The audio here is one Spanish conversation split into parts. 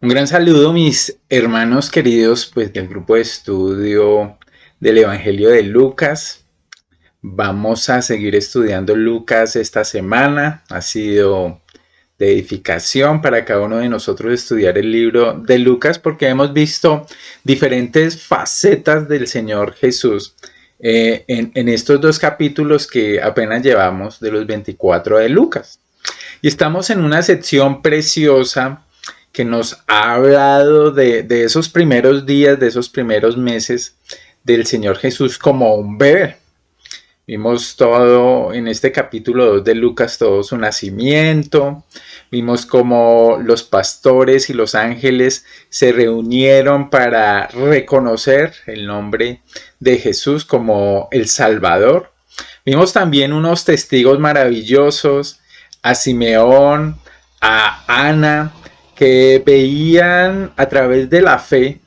Un gran saludo, mis hermanos queridos, pues del grupo de estudio del Evangelio de Lucas. Vamos a seguir estudiando Lucas esta semana. Ha sido de edificación para cada uno de nosotros estudiar el libro de Lucas porque hemos visto diferentes facetas del Señor Jesús en estos dos capítulos que apenas llevamos de los 24 de Lucas. Y estamos en una sección preciosa que nos ha hablado de esos primeros días, de esos primeros meses del Señor Jesús como un bebé. Vimos todo en este capítulo 2 de Lucas, todo su nacimiento. Vimos cómo los pastores y los ángeles se reunieron para reconocer el nombre de Jesús como el Salvador. Vimos también unos testigos maravillosos, a Simeón, a Ana, que veían a través de la fe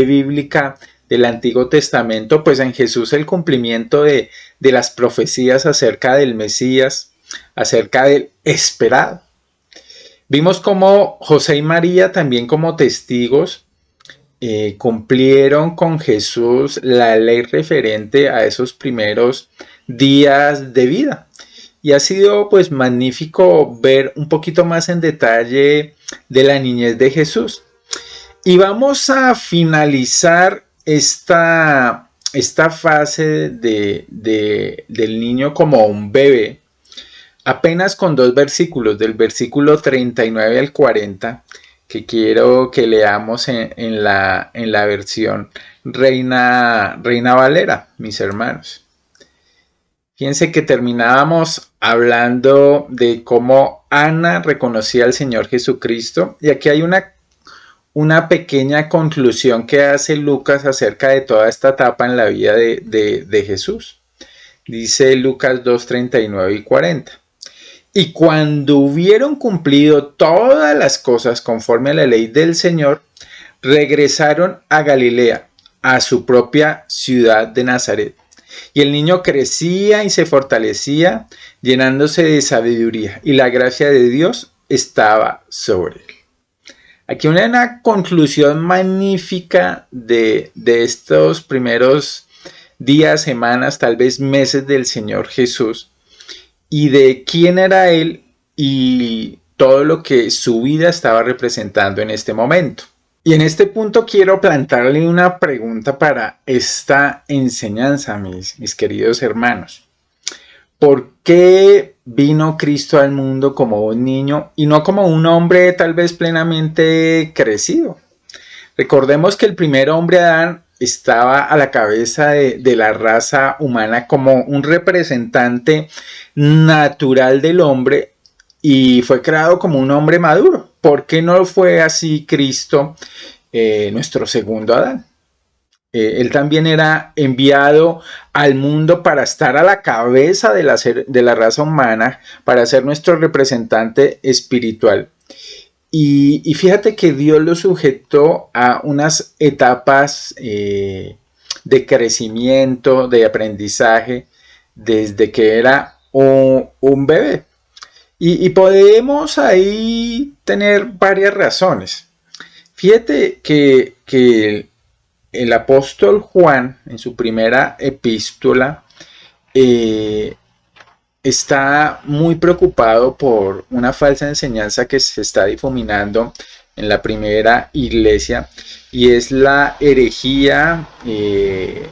bíblica del Antiguo Testamento, pues en Jesús el cumplimiento de las profecías acerca del Mesías, acerca del esperado. Vimos cómo José y María también como testigos cumplieron con Jesús la ley referente a esos primeros días de vida. Y ha sido pues magnífico ver un poquito más en detalle de la niñez de Jesús. Y vamos a finalizar esta fase del niño como un bebé, apenas con dos versículos, del versículo 39 al 40, que quiero que leamos en la versión Reina Valera, mis hermanos. Fíjense que terminábamos hablando de cómo Ana reconocía al Señor Jesucristo, y aquí hay una pequeña conclusión que hace Lucas acerca de toda esta etapa en la vida de Jesús. Dice Lucas 2, 39 y 40. Y cuando hubieron cumplido todas las cosas conforme a la ley del Señor, regresaron a Galilea, a su propia ciudad de Nazaret. Y el niño crecía y se fortalecía, llenándose de sabiduría, y la gracia de Dios estaba sobre él. Aquí una conclusión magnífica de estos primeros días, semanas, tal vez meses del Señor Jesús, y de quién era él y todo lo que su vida estaba representando en este momento. Y en este punto quiero plantarle una pregunta para esta enseñanza, mis queridos hermanos. ¿Por qué vino Cristo al mundo como un niño y no como un hombre tal vez plenamente crecido? Recordemos que el primer hombre, Adán, estaba a la cabeza de la raza humana como un representante natural del hombre y fue creado como un hombre maduro. ¿Por qué no fue así Cristo, nuestro segundo Adán? Él también era enviado al mundo para estar a la cabeza de la raza humana, para ser nuestro representante espiritual. Y fíjate que Dios lo sujetó a unas etapas de crecimiento, de aprendizaje, desde que era un bebé. Y podemos ahí tener varias razones. Fíjate que el apóstol Juan, en su primera epístola, está muy preocupado por una falsa enseñanza que se está difuminando en la primera iglesia, y es la herejía de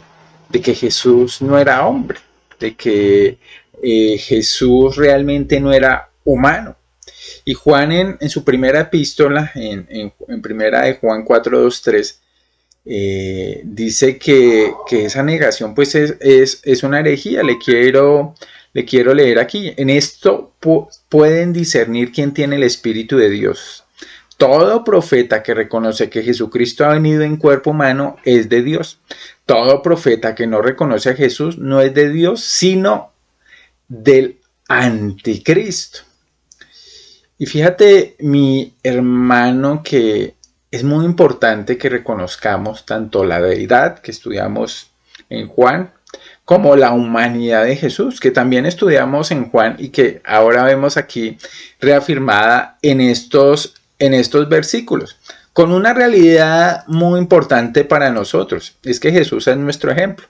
que Jesús no era hombre, de que Jesús realmente no era humano. Y Juan en su primera epístola, en primera de Juan 4, 2, 3, dice que esa negación pues es una herejía. Le quiero leer aquí. En esto pueden discernir quién tiene el Espíritu de Dios. Todo profeta que reconoce que Jesucristo ha venido en cuerpo humano es de Dios. Todo profeta que no reconoce a Jesús no es de Dios, sino del anticristo. Y fíjate, mi hermano, que es muy importante que reconozcamos tanto la deidad que estudiamos en Juan, como la humanidad de Jesús, que también estudiamos en Juan y que ahora vemos aquí reafirmada en en estos versículos, con una realidad muy importante para nosotros, es que Jesús es nuestro ejemplo.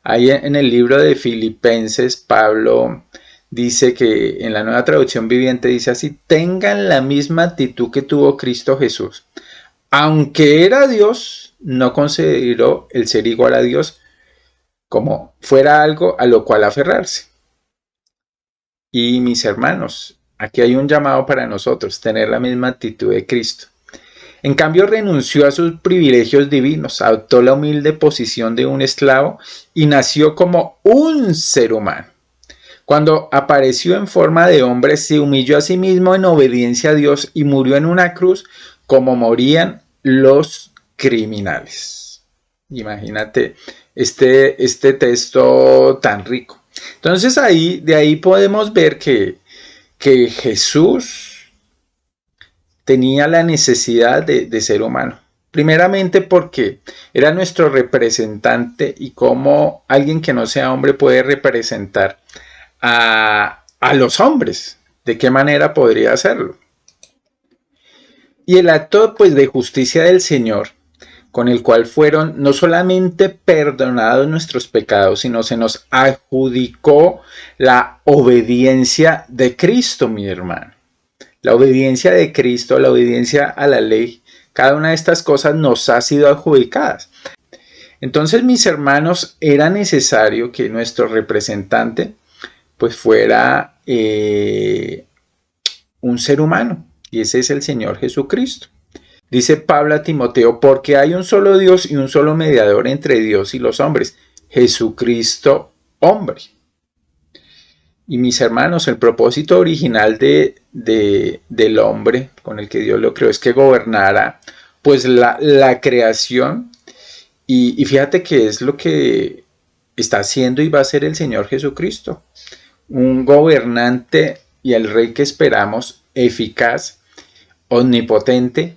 Ahí en el libro de Filipenses, Pablo dice que en la Nueva Traducción Viviente dice así: tengan la misma actitud que tuvo Cristo Jesús. Aunque era Dios, no consideró el ser igual a Dios como fuera algo a lo cual aferrarse. Y mis hermanos, aquí hay un llamado para nosotros, tener la misma actitud de Cristo. En cambio, renunció a sus privilegios divinos, adoptó la humilde posición de un esclavo y nació como un ser humano. Cuando apareció en forma de hombre, se humilló a sí mismo en obediencia a Dios y murió en una cruz como morían los criminales. Imagínate este texto tan rico. Entonces de ahí podemos ver que Jesús tenía la necesidad de ser humano. Primeramente porque era nuestro representante, y cómo alguien que no sea hombre puede representar a los hombres. ¿De qué manera podría hacerlo? Y el acto pues de justicia del Señor, con el cual fueron no solamente perdonados nuestros pecados, sino se nos adjudicó la obediencia de Cristo, mi hermano. La obediencia de Cristo, la obediencia a la ley, cada una de estas cosas nos ha sido adjudicadas. Entonces, mis hermanos, era necesario que nuestro representante pues fuera un ser humano, y ese es el Señor Jesucristo. Dice Pablo a Timoteo: porque hay un solo Dios y un solo mediador entre Dios y los hombres, Jesucristo hombre. Y mis hermanos, el propósito original del hombre con el que Dios lo creó es que gobernara pues la creación. Y fíjate que es lo que está haciendo y va a ser el Señor Jesucristo. Un gobernante y el rey que esperamos, eficaz, omnipotente,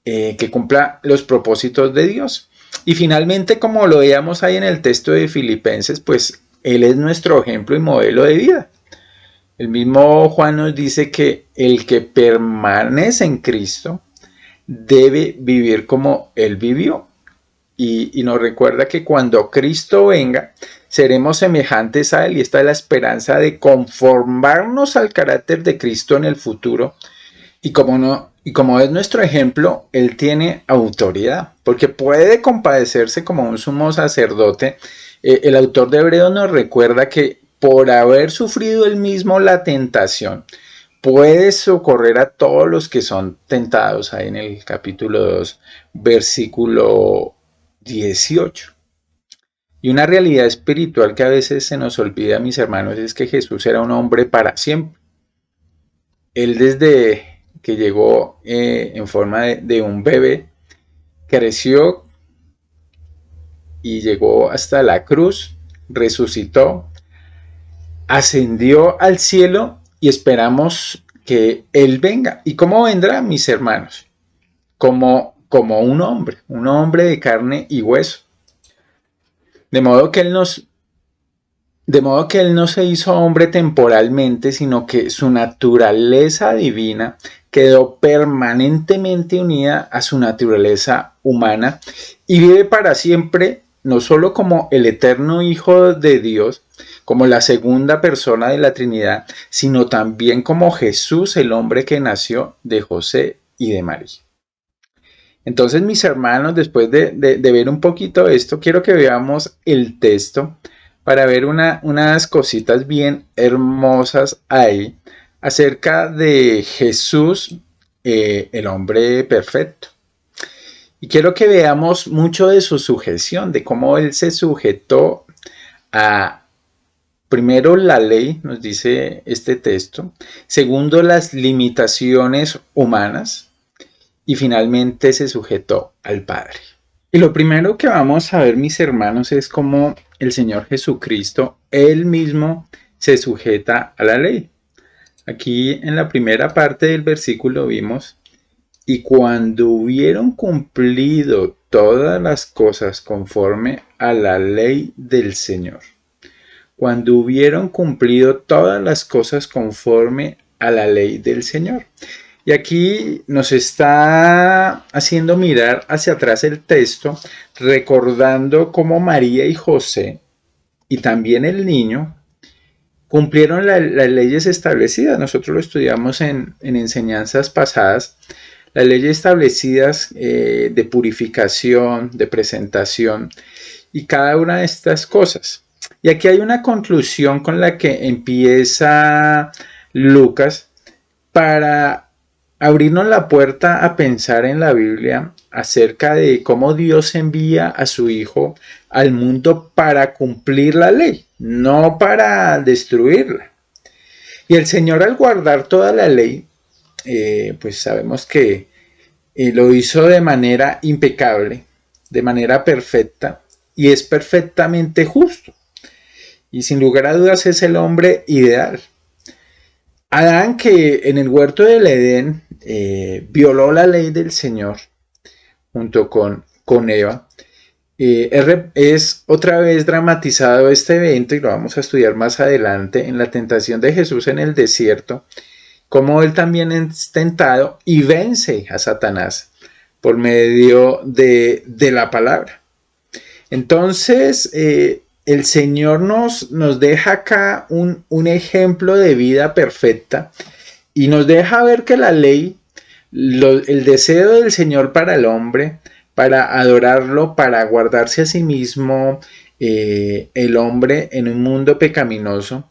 que cumpla los propósitos de Dios. Y finalmente, como lo veíamos ahí en el texto de Filipenses, pues Él es nuestro ejemplo y modelo de vida. El mismo Juan nos dice que el que permanece en Cristo debe vivir como Él vivió. Y nos recuerda que cuando Cristo venga, seremos semejantes a Él, y esta es la esperanza de conformarnos al carácter de Cristo en el futuro. Y como es nuestro ejemplo, Él tiene autoridad, porque puede compadecerse como un sumo sacerdote. El autor de Hebreos nos recuerda que por haber sufrido él mismo la tentación, puede socorrer a todos los que son tentados, ahí en el capítulo 2, versículo 18. Y una realidad espiritual que a veces se nos olvida, mis hermanos, es que Jesús era un hombre para siempre. Él, desde que llegó en forma de un bebé, creció y llegó hasta la cruz, resucitó, ascendió al cielo, y esperamos que Él venga. ¿Y cómo vendrá, mis hermanos? Como un hombre de carne y hueso. De modo que Él no se hizo hombre temporalmente, sino que su naturaleza divina quedó permanentemente unida a su naturaleza humana y vive para siempre, no solo como el eterno Hijo de Dios, como la segunda persona de la Trinidad, sino también como Jesús, el hombre que nació de José y de María. Entonces, mis hermanos, después de ver un poquito esto, quiero que veamos el texto para ver unas cositas bien hermosas ahí acerca de Jesús, el hombre perfecto. Y quiero que veamos mucho de su sujeción, de cómo Él se sujetó a, primero, la ley, nos dice este texto; segundo, las limitaciones humanas; y finalmente se sujetó al Padre. Y lo primero que vamos a ver, mis hermanos, es cómo el Señor Jesucristo, Él mismo, se sujeta a la ley. Aquí en la primera parte del versículo vimos: y cuando hubieron cumplido todas las cosas conforme a la ley del Señor. Cuando hubieron cumplido todas las cosas conforme a la ley del Señor. Y aquí nos está haciendo mirar hacia atrás el texto, recordando cómo María y José y también el niño cumplieron las leyes establecidas. Nosotros lo estudiamos en enseñanzas pasadas. Las leyes establecidas de purificación, de presentación y cada una de estas cosas. Y aquí hay una conclusión con la que empieza Lucas para abrirnos la puerta a pensar en la Biblia acerca de cómo Dios envía a su Hijo al mundo para cumplir la ley, no para destruirla. Y el Señor, al guardar toda la ley, pues sabemos que lo hizo de manera impecable, de manera perfecta, y es perfectamente justo. Y sin lugar a dudas es el hombre ideal. Adán, que en el huerto del Edén violó la ley del Señor junto con Eva, es otra vez dramatizado este evento, y lo vamos a estudiar más adelante, en la tentación de Jesús en el desierto, como él también es tentado y vence a Satanás por medio de la palabra. Entonces, el Señor nos deja acá un ejemplo de vida perfecta y nos deja ver que la ley, el deseo del Señor para el hombre, para adorarlo, para guardarse a sí mismo, el hombre en un mundo pecaminoso,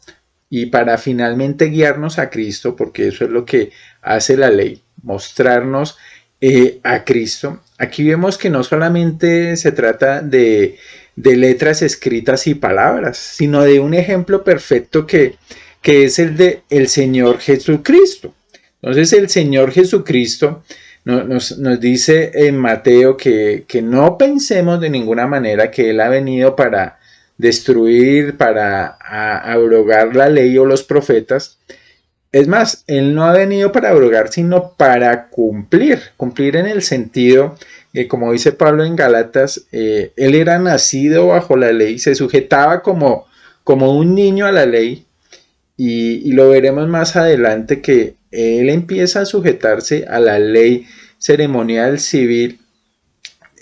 y para finalmente guiarnos a Cristo, porque eso es lo que hace la ley, mostrarnos a Cristo. Aquí vemos que no solamente se trata de letras escritas y palabras, sino de un ejemplo perfecto que es el de el Señor Jesucristo. Entonces el Señor Jesucristo nos dice en Mateo que no pensemos de ninguna manera que Él ha venido para destruir, para abrogar la ley o los profetas. Es más, Él no ha venido para abrogar, sino para cumplir en el sentido, como dice Pablo en Gálatas, Él era nacido bajo la ley, se sujetaba como un niño a la ley, y lo veremos más adelante que Él empieza a sujetarse a la ley ceremonial civil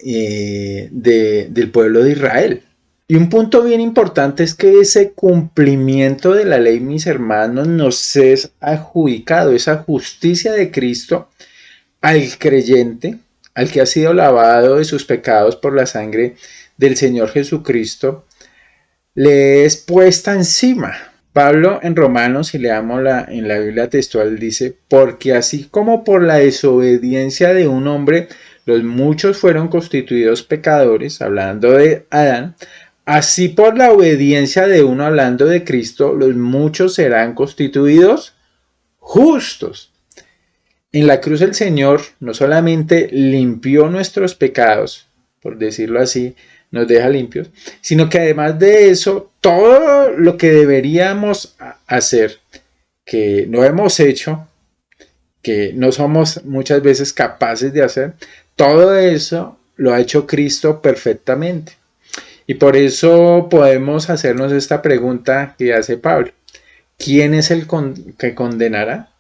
del pueblo de Israel. Y un punto bien importante es que ese cumplimiento de la ley, mis hermanos, nos es adjudicado, esa justicia de Cristo al creyente, al que ha sido lavado de sus pecados por la sangre del Señor Jesucristo, le es puesta encima. Pablo en Romanos, si leamos en la Biblia textual, dice: porque así como por la desobediencia de un hombre los muchos fueron constituidos pecadores, hablando de Adán, así por la obediencia de uno, hablando de Cristo, los muchos serán constituidos justos. En la cruz el Señor no solamente limpió nuestros pecados, por decirlo así, nos deja limpios, sino que además de eso, todo lo que deberíamos hacer, que no hemos hecho, que no somos muchas veces capaces de hacer, todo eso lo ha hecho Cristo perfectamente. Y por eso podemos hacernos esta pregunta que hace Pablo: ¿quién es el que condenará?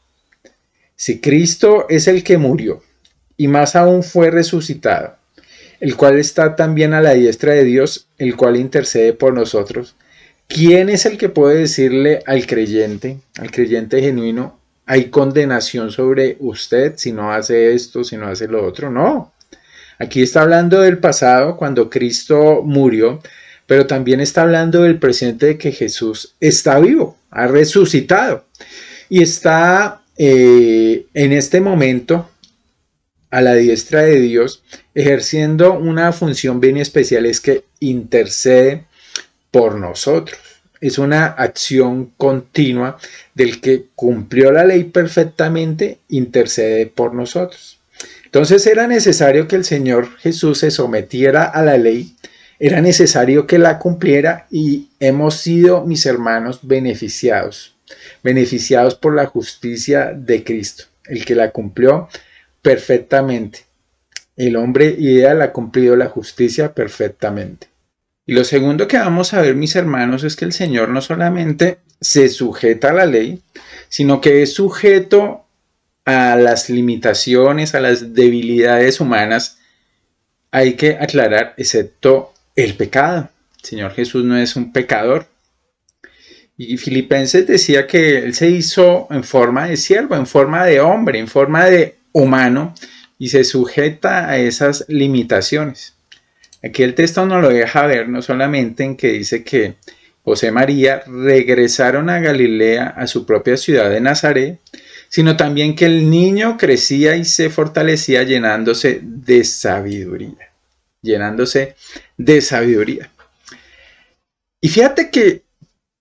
Si Cristo es el que murió y más aún fue resucitado, el cual está también a la diestra de Dios, el cual intercede por nosotros, ¿quién es el que puede decirle al creyente genuino: hay condenación sobre usted si no hace esto, si no hace lo otro? No. Aquí está hablando del pasado, cuando Cristo murió, pero también está hablando del presente, de que Jesús está vivo, ha resucitado y está en este momento a la diestra de Dios, ejerciendo una función bien especial, es que intercede por nosotros. Es una acción continua del que cumplió la ley perfectamente, intercede por nosotros. Entonces era necesario que el Señor Jesús se sometiera a la ley, era necesario que la cumpliera, y hemos sido, mis hermanos, beneficiados por la justicia de Cristo, el que la cumplió perfectamente. El hombre ideal ha cumplido la justicia perfectamente. Y lo segundo que vamos a ver, mis hermanos, es que el Señor no solamente se sujeta a la ley, sino que es sujeto a las limitaciones, a las debilidades humanas, hay que aclarar, excepto el pecado. El Señor Jesús no es un pecador. Y Filipenses decía que Él se hizo en forma de siervo, en forma de hombre, en forma de humano, y se sujeta a esas limitaciones. Aquí el texto nos lo deja ver no solamente en que dice que José y María regresaron a Galilea, a su propia ciudad de Nazaret, sino también que el niño crecía y se fortalecía llenándose de sabiduría. Llenándose de sabiduría. Y fíjate que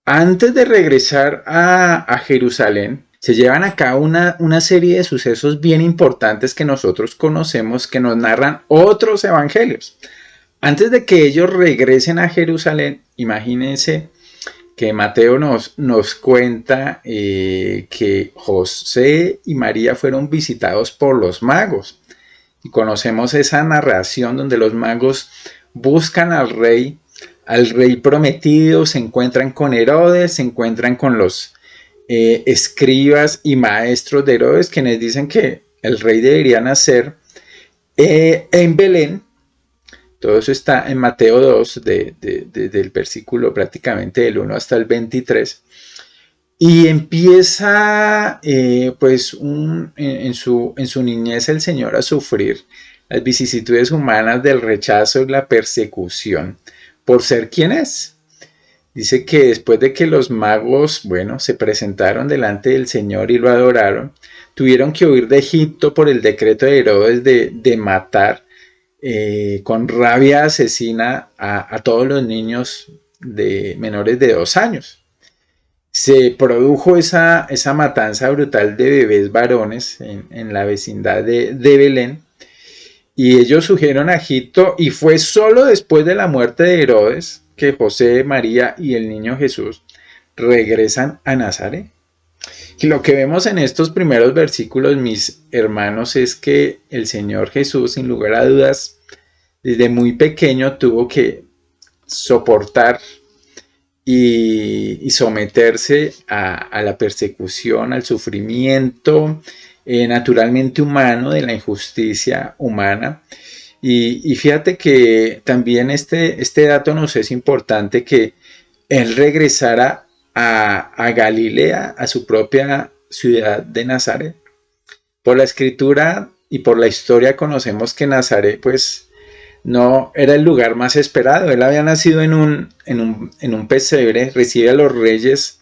antes de regresar a Jerusalén, se llevan a cabo una serie de sucesos bien importantes que nosotros conocemos, que nos narran otros evangelios. Antes de que ellos regresen a Jerusalén, imagínense que Mateo nos cuenta que José y María fueron visitados por los magos. Y conocemos esa narración donde los magos buscan al rey prometido, se encuentran con Herodes, se encuentran con los escribas y maestros de Herodes, quienes dicen que el rey debería nacer en Belén. Todo eso está en Mateo 2, del versículo prácticamente del 1 hasta el 23. Y empieza en su niñez el Señor a sufrir las vicisitudes humanas del rechazo y la persecución por ser quien es. Dice que después de que los magos, se presentaron delante del Señor y lo adoraron, tuvieron que huir de Egipto por el decreto de Herodes de matar con rabia asesina a todos los niños de menores de 2 años. Se produjo esa matanza brutal de bebés varones en la vecindad de Belén, y ellos huyeron a Egipto, y fue solo después de la muerte de Herodes que José, María y el niño Jesús regresan a Nazaret. Y lo que vemos en estos primeros versículos, mis hermanos, es que el Señor Jesús, sin lugar a dudas, desde muy pequeño tuvo que soportar y someterse a la persecución, al sufrimiento naturalmente humano, de la injusticia humana. Y fíjate que también este dato nos es importante, que él regresara a Galilea, a su propia ciudad de Nazaret. Por la escritura y por la historia conocemos que Nazaret no era el lugar más esperado. Él había nacido en un pesebre, recibe a los reyes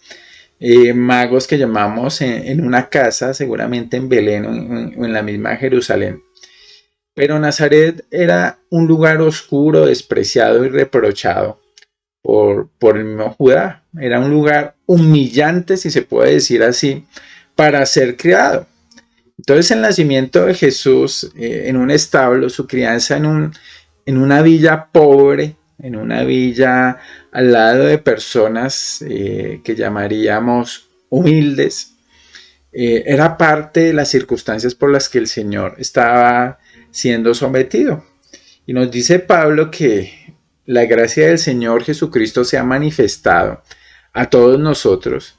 magos que llamamos en una casa, seguramente en Belén o en la misma Jerusalén. Pero Nazaret era un lugar oscuro, despreciado y reprochado por el mismo Judá. Era un lugar humillante, si se puede decir así, para ser criado. Entonces el nacimiento de Jesús en un establo, su crianza en una villa pobre, en una villa al lado de personas que llamaríamos humildes, era parte de las circunstancias por las que el Señor estaba siendo sometido. Y nos dice Pablo que la gracia del Señor Jesucristo se ha manifestado a todos nosotros,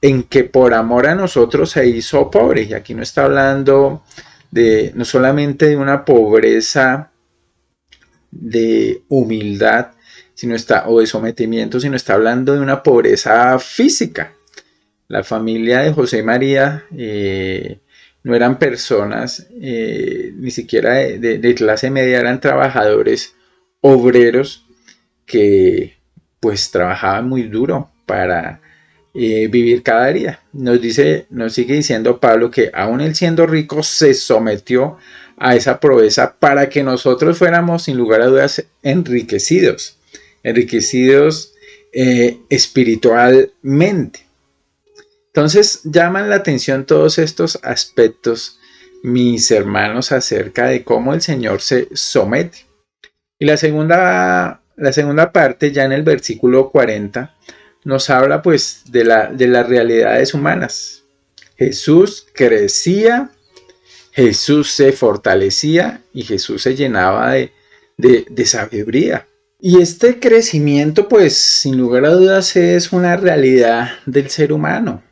en que por amor a nosotros se hizo pobre. Y aquí no está hablando no solamente de una pobreza de humildad, o de sometimiento, sino está hablando de una pobreza física. La familia de José y María no eran personas ni siquiera de clase media, eran trabajadores obreros que trabajaban muy duro para vivir cada día. Nos sigue diciendo Pablo que aún él siendo rico se sometió a esa pobreza para que nosotros fuéramos sin lugar a dudas enriquecidos espiritualmente. Entonces llaman la atención todos estos aspectos, mis hermanos, acerca de cómo el Señor se somete. Y la segunda parte, ya en el versículo 40, nos habla de las realidades humanas. Jesús crecía, Jesús se fortalecía y Jesús se llenaba de sabiduría. Y este crecimiento, sin lugar a dudas, es una realidad del ser humano,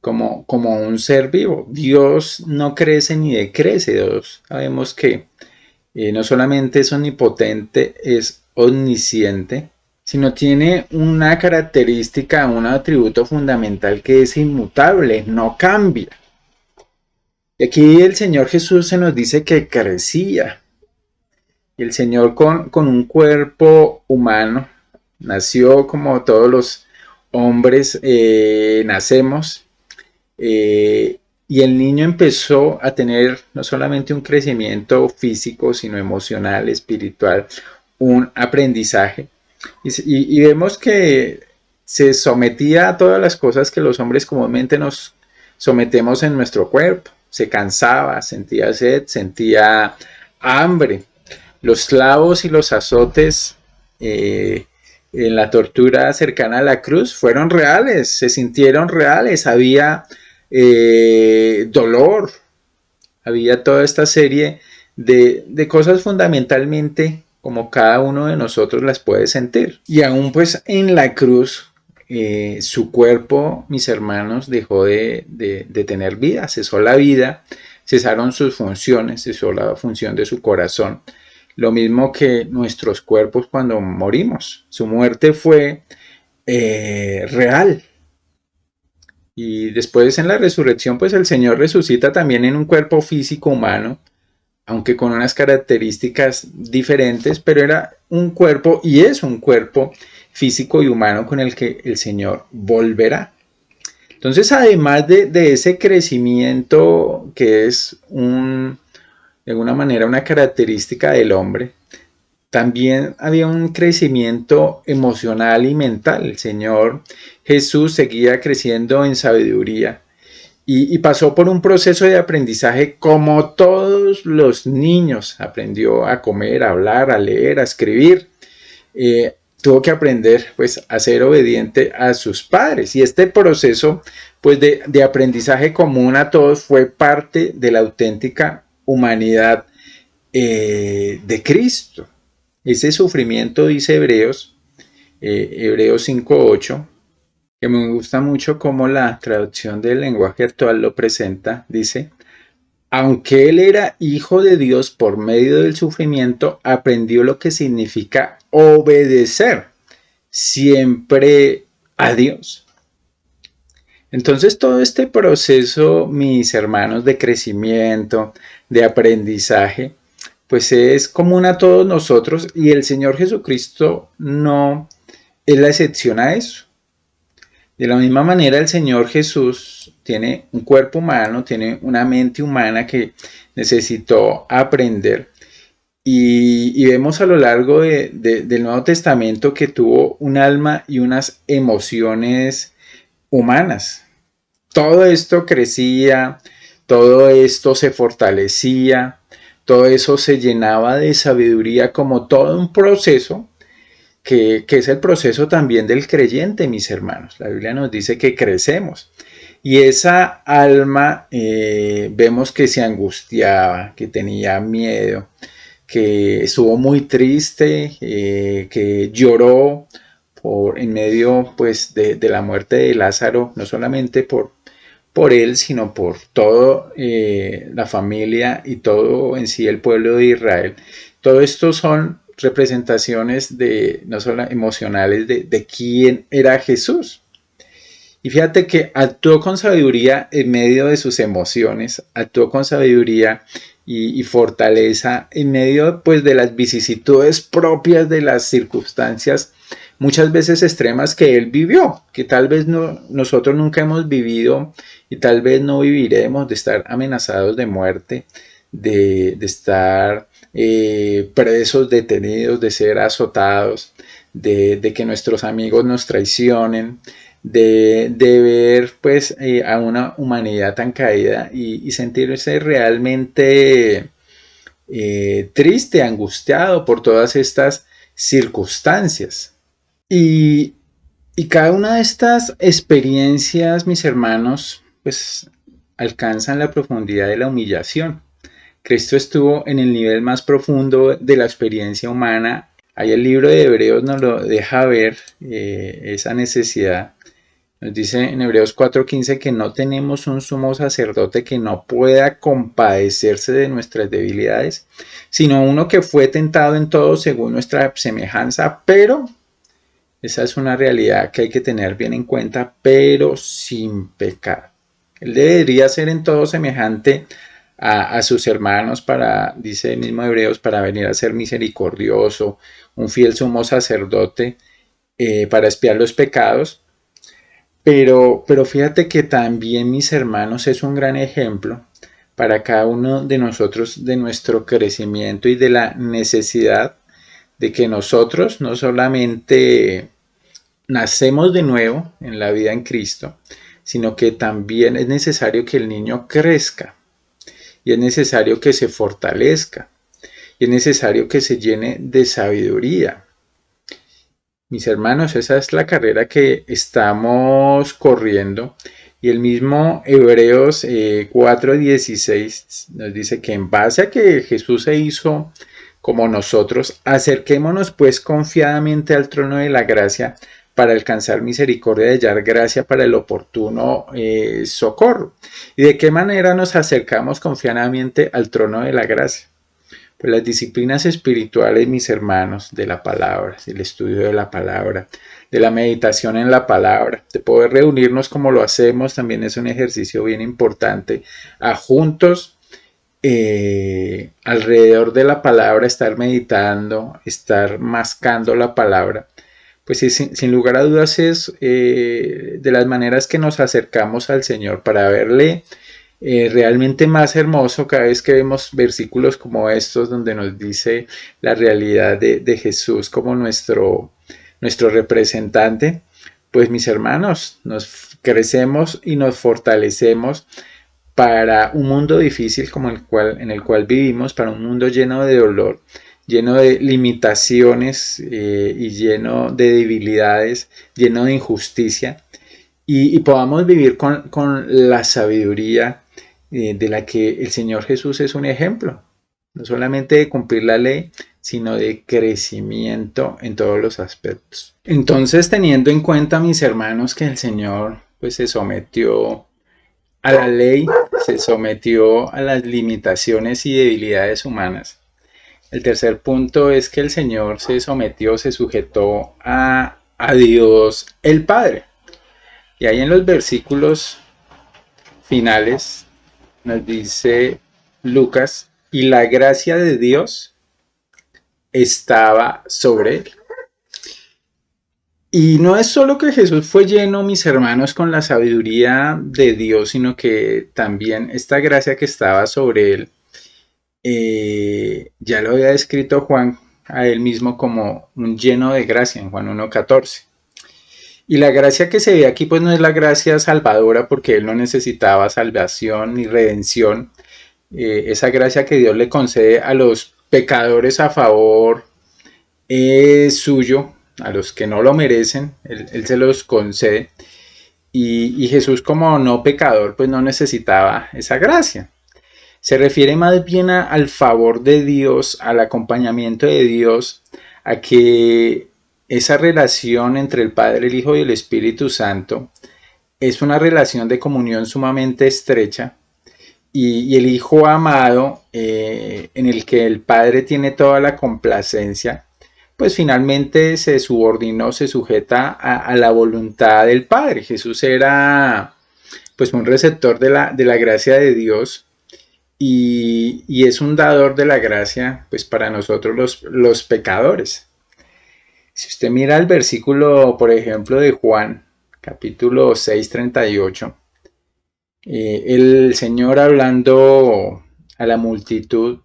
como un ser vivo. Dios no crece ni decrece. Dios sabemos que no solamente es omnipotente, es omnisciente, sino tiene una característica, un atributo fundamental que es inmutable, no cambia. Y aquí el Señor Jesús se nos dice que crecía. Y el Señor con un cuerpo humano nació como todos los hombres nacemos. Y el niño empezó a tener no solamente un crecimiento físico, sino emocional, espiritual, un aprendizaje. Y vemos que se sometía a todas las cosas que los hombres comúnmente nos sometemos en nuestro cuerpo. Se cansaba, sentía sed, sentía hambre. Los clavos y los azotes en la tortura cercana a la cruz fueron reales, se sintieron reales, había dolor, había toda esta serie de cosas fundamentalmente como cada uno de nosotros las puede sentir. Y aún pues en la cruz su cuerpo, mis hermanos, dejó de tener vida, cesó la vida, cesaron sus funciones, cesó la función de su corazón. Lo mismo que nuestros cuerpos cuando morimos. Su muerte fue real. Y después en la resurrección, pues el Señor resucita también en un cuerpo físico humano, aunque con unas características diferentes, pero era un cuerpo y es un cuerpo físico y humano con el que el Señor volverá. Entonces, además de ese crecimiento que es de alguna manera una característica del hombre, también había un crecimiento emocional y mental. El Señor Jesús seguía creciendo en sabiduría y pasó por un proceso de aprendizaje como todos los niños. Aprendió a comer, a hablar, a leer, a escribir. Tuvo que aprender pues a ser obediente a sus padres, y este proceso pues de aprendizaje común a todos fue parte de la auténtica humanidad de Cristo. Ese sufrimiento, dice Hebreos 5:8, que me gusta mucho cómo la traducción del lenguaje actual lo presenta, dice: aunque él era hijo de Dios, por medio del sufrimiento aprendió lo que significa obedecer siempre a Dios. Entonces todo este proceso, mis hermanos, de crecimiento, de aprendizaje, pues es común a todos nosotros, y el Señor Jesucristo no es la excepción a eso. De la misma manera, el Señor Jesús tiene un cuerpo humano, tiene una mente humana que necesitó aprender. Y vemos a lo largo del Nuevo Testamento que tuvo un alma y unas emociones humanas. Todo esto crecía, todo esto se fortalecía, todo eso se llenaba de sabiduría, como todo un proceso que es el proceso también del creyente, mis hermanos. La Biblia nos dice que crecemos. Y esa alma vemos que se angustiaba, que tenía miedo, que estuvo muy triste, que lloró en medio pues, de la muerte de Lázaro, no solamente por él, sino por toda la familia y todo en sí el pueblo de Israel. Todo esto son representaciones no solo emocionales de quién era Jesús. Y fíjate que actuó con sabiduría en medio de sus emociones, actuó con sabiduría y fortaleza en medio pues, de las vicisitudes propias de las circunstancias muchas veces extremas que él vivió, que tal vez nosotros nunca hemos vivido y tal vez no viviremos, de estar amenazados de muerte, de estar presos, detenidos, de ser azotados, de que nuestros amigos nos traicionen, de ver pues a una humanidad tan caída y sentirse realmente triste, angustiado por todas estas circunstancias. Y, y cada una de estas experiencias, mis hermanos, pues alcanzan la profundidad de la humillación. Cristo estuvo en el nivel más profundo de la experiencia humana. Ahí el libro de Hebreos nos lo deja ver, esa necesidad. Nos dice en Hebreos 4:15 que no tenemos un sumo sacerdote que no pueda compadecerse de nuestras debilidades, sino uno que fue tentado en todo según nuestra semejanza, pero esa es una realidad que hay que tener bien en cuenta, pero sin pecado. Él debería ser en todo semejante a sus hermanos para, dice el mismo Hebreos, para venir a ser misericordioso, un fiel sumo sacerdote para expiar los pecados. Pero fíjate que también, mis hermanos, es un gran ejemplo para cada uno de nosotros de nuestro crecimiento y de la necesidad de que nosotros no solamente nacemos de nuevo en la vida en Cristo, sino que también es necesario que el niño crezca y es necesario que se fortalezca y es necesario que se llene de sabiduría. Mis hermanos, esa es la carrera que estamos corriendo y el mismo Hebreos 4:16 nos dice que en base a que Jesús se hizo como nosotros, acerquémonos pues confiadamente al trono de la gracia para alcanzar misericordia y hallar gracia para el oportuno socorro. ¿Y de qué manera nos acercamos confiadamente al trono de la gracia? Pues las disciplinas espirituales, mis hermanos, de la palabra, del estudio de la palabra, de la meditación en la palabra, de poder reunirnos como lo hacemos, también es un ejercicio bien importante, a juntos alrededor de la palabra, estar meditando, estar mascando la palabra. Pues sí, sin lugar a dudas es de las maneras que nos acercamos al Señor para verle realmente más hermoso cada vez que vemos versículos como estos donde nos dice la realidad de Jesús como nuestro representante. Pues mis hermanos, nos crecemos y nos fortalecemos para un mundo difícil como en el cual vivimos, para un mundo lleno de dolor, lleno de limitaciones y lleno de debilidades, lleno de injusticia, y podamos vivir con la sabiduría de la que el Señor Jesús es un ejemplo, no solamente de cumplir la ley, sino de crecimiento en todos los aspectos. Entonces, teniendo en cuenta, mis hermanos, que el Señor pues se sometió a la ley, se sometió a las limitaciones y debilidades humanas. El tercer punto es que el Señor se sometió, se sujetó a Dios el Padre. Y ahí en los versículos finales nos dice Lucas, y la gracia de Dios estaba sobre él. Y no es solo que Jesús fue lleno, mis hermanos, con la sabiduría de Dios, sino que también esta gracia que estaba sobre él, ya lo había descrito Juan a él mismo como un lleno de gracia en Juan 1:14. Y la gracia que se ve aquí pues no es la gracia salvadora porque él no necesitaba salvación ni redención. Esa gracia que Dios le concede a los pecadores a favor suyo, a los que no lo merecen, él se los concede. Y Jesús como no pecador pues no necesitaba esa gracia. Se refiere más bien al favor de Dios, al acompañamiento de Dios, a que esa relación entre el Padre, el Hijo y el Espíritu Santo es una relación de comunión sumamente estrecha y el Hijo amado en el que el Padre tiene toda la complacencia, pues finalmente se subordinó, se sujeta a la voluntad del Padre. Jesús era pues un receptor de la gracia de Dios y es un dador de la gracia pues para nosotros los pecadores. Si usted mira el versículo, por ejemplo, de Juan, capítulo 6:38, el Señor hablando a la multitud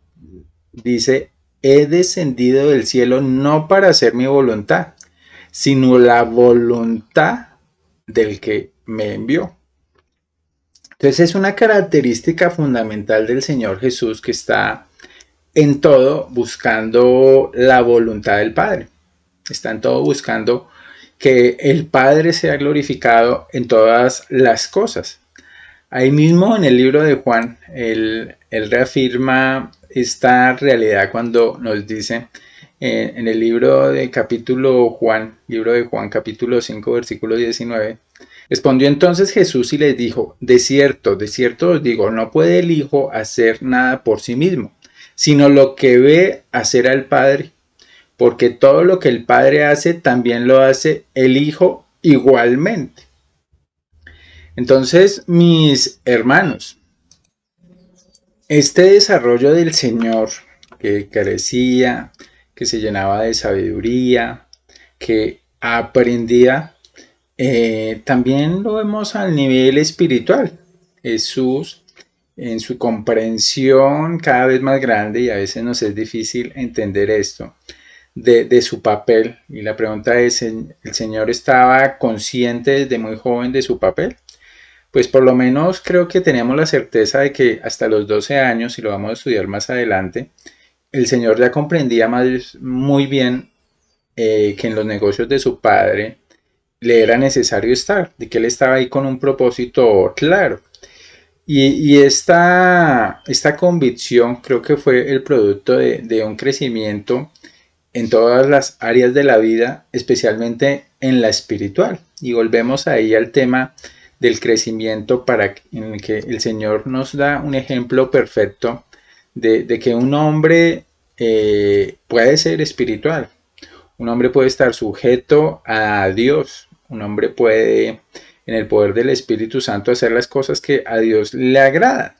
dice, he descendido del cielo no para hacer mi voluntad, sino la voluntad del que me envió. Entonces es una característica fundamental del Señor Jesús que está en todo buscando la voluntad del Padre. Está en todo buscando que el Padre sea glorificado en todas las cosas. Ahí mismo en el libro de Juan, él reafirma esta realidad cuando nos dice en el libro de Juan capítulo 5, versículo 19, Respondió entonces Jesús y les dijo, de cierto os digo, no puede el Hijo hacer nada por sí mismo, sino lo que ve hacer al Padre, porque todo lo que el Padre hace, también lo hace el Hijo igualmente. Entonces, mis hermanos, este desarrollo del Señor que crecía, que se llenaba de sabiduría, que aprendía, también lo vemos al nivel espiritual. Jesús, en su comprensión cada vez más grande, y a veces nos es difícil entender esto, de su papel. Y la pregunta es, ¿el Señor estaba consciente desde muy joven de su papel? Pues por lo menos creo que teníamos la certeza de que hasta los 12 años, y lo vamos a estudiar más adelante, el Señor ya comprendía muy bien que en los negocios de su padre le era necesario estar, de que él estaba ahí con un propósito claro. Y esta convicción creo que fue el producto de un crecimiento en todas las áreas de la vida, especialmente en la espiritual. Y volvemos ahí al tema del crecimiento en el que el Señor nos da un ejemplo perfecto de que un hombre puede ser espiritual, un hombre puede estar sujeto a Dios, un hombre puede en el poder del Espíritu Santo hacer las cosas que a Dios le agradan.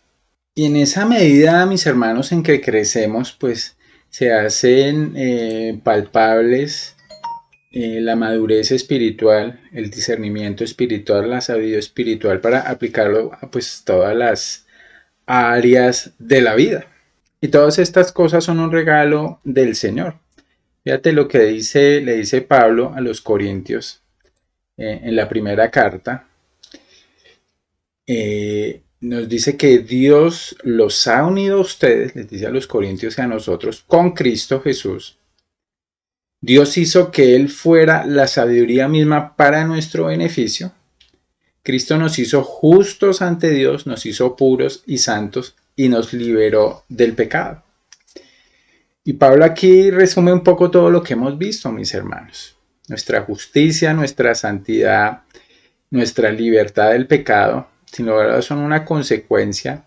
Y en esa medida, mis hermanos, en que crecemos, pues se hacen palpables la madurez espiritual, el discernimiento espiritual, la sabiduría espiritual para aplicarlo a pues todas las áreas de la vida. Y todas estas cosas son un regalo del Señor. Fíjate lo que le dice Pablo a los Corintios en la primera carta. Nos dice que Dios los ha unido a ustedes, les dice a los Corintios y a nosotros, con Cristo Jesús. Dios hizo que Él fuera la sabiduría misma para nuestro beneficio. Cristo nos hizo justos ante Dios, nos hizo puros y santos y nos liberó del pecado. Y Pablo aquí resume un poco todo lo que hemos visto, mis hermanos. Nuestra justicia, nuestra santidad, nuestra libertad del pecado, sin lugar a dudas, son una consecuencia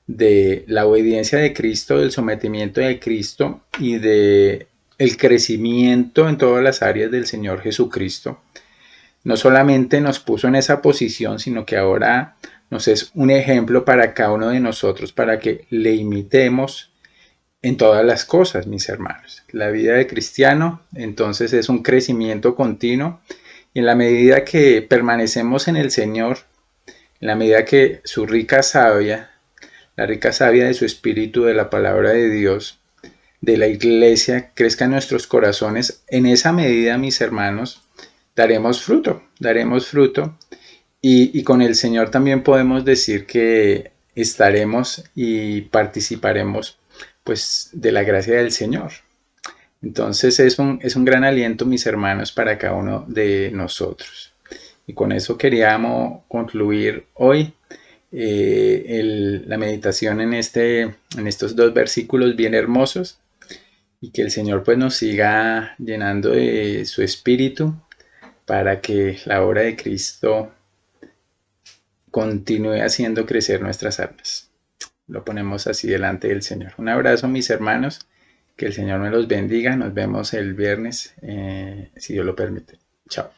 de la obediencia de Cristo, del sometimiento de Cristo y de el crecimiento en todas las áreas del Señor Jesucristo. No solamente nos puso en esa posición, sino que ahora nos es un ejemplo para cada uno de nosotros, para que le imitemos en todas las cosas, mis hermanos. La vida de cristiano, entonces, es un crecimiento continuo, y en la medida que permanecemos en el Señor, en la medida que su rica savia, la rica savia de su espíritu, de la palabra de Dios, de la iglesia, crezca en nuestros corazones, en esa medida, mis hermanos, daremos fruto, y con el Señor también podemos decir que estaremos y participaremos pues de la gracia del Señor. Entonces es un gran aliento, mis hermanos, para cada uno de nosotros. Y con eso queríamos concluir hoy la meditación en estos dos versículos bien hermosos, y que el Señor pues nos siga llenando de su espíritu para que la obra de Cristo continúe haciendo crecer nuestras almas. Lo ponemos así delante del Señor. Un abrazo, mis hermanos, que el Señor me los bendiga. Nos vemos el viernes, si Dios lo permite. Chao.